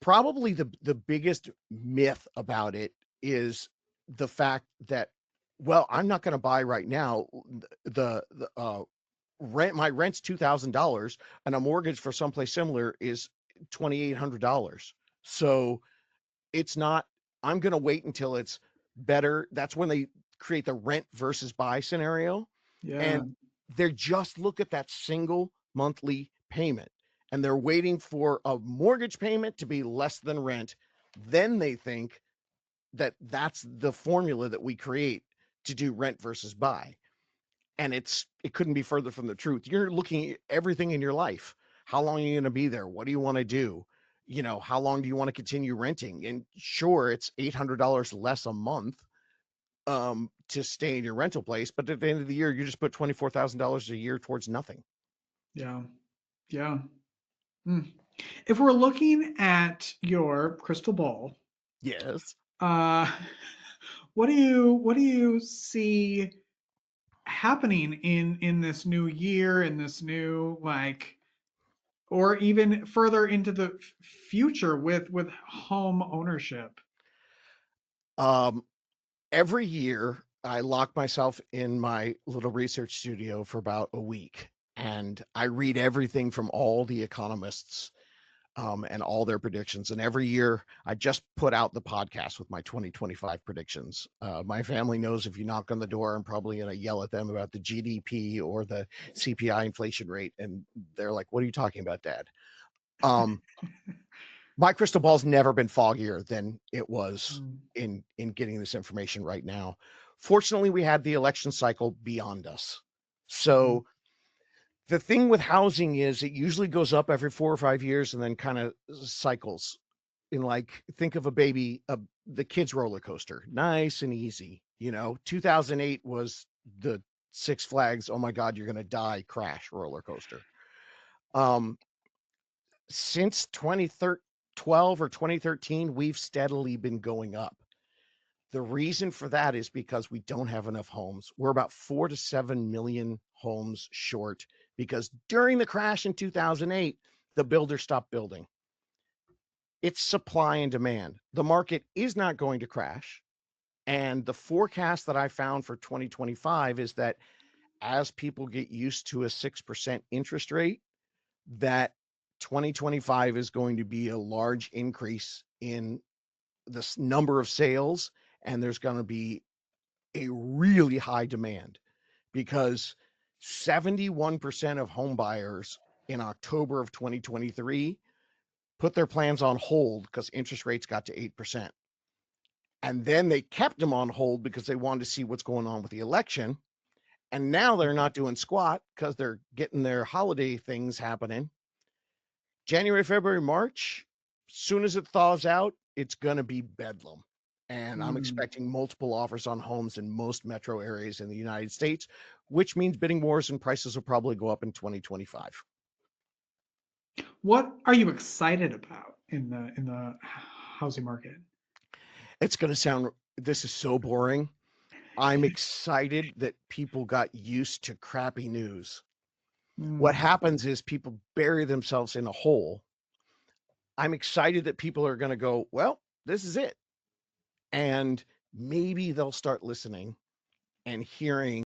Probably the biggest myth about it is the fact that, well, I'm not going to buy right now. The my rent's $2,000, and a mortgage for someplace similar is $2,800. So it's not. I'm going to wait until it's better. That's when they create the rent versus buy scenario, Yeah. and they just look at that single monthly payment, and they're waiting for a mortgage payment to be less than rent. Then they think that that's the formula that we create to do rent versus buy. And it couldn't be further from the truth. You're looking at everything in your life. How long are you going to be there? What do you want to do? How long do you want to continue renting? And sure, it's $800 less a month to stay in your rental place, but at the end of the year, you just put $24,000 a year towards nothing. Yeah. Yeah. Mm. If we're looking at your crystal ball, Yes. uh, what do you see happening in this new year, in this new like, or even further into the future with home ownership? Um, every year I lock myself in my little research studio for about a week, and I read everything from all the economists and all their predictions. And every year, I just put out the podcast with my 2025 predictions. My family knows if you knock on the door, I'm probably going to yell at them about the GDP or the CPI inflation rate, and they're like, "What are you talking about, Dad?" Um, my crystal ball's never been foggier than it was Mm, in getting this information right now. Fortunately, we had the election cycle beyond us, mhm. so the thing with housing is it usually goes up every 4 or 5 years and then kind of cycles. In like, think of a baby, the kids roller coaster, nice and easy. 2008 was the Six Flags, oh my God, you're gonna die crash roller coaster. Um, since 2012 or 2013, we've steadily been going up. The reason for that is because we don't have enough homes. We're about 4 to 7 million homes short because during the crash in 2008, the builders stopped building. It's supply and demand. The market is not going to crash. And the forecast that I found for 2025 is that as people get used to a 6% interest rate, that 2025 is going to be a large increase in the number of sales, and there's going to be a really high demand because 71% of home buyers in October of 2023 put their plans on hold because interest rates got to 8%. And then they kept them on hold because they wanted to see what's going on with the election. And now they're not doing squat because they're getting their holiday things happening. January, February, March, soon as it thaws out, it's going to be bedlam. And I'm Mm. expecting multiple offers on homes in most metro areas in the United States, which means bidding wars and prices will probably go up in 2025. What are you excited about in the housing market? It's going to sound, this is so boring. I'm excited that people got used to crappy news. What Mm. happens is people bury themselves in a hole. I'm excited that people are going to go, well, this is it. And maybe they'll start listening and hearing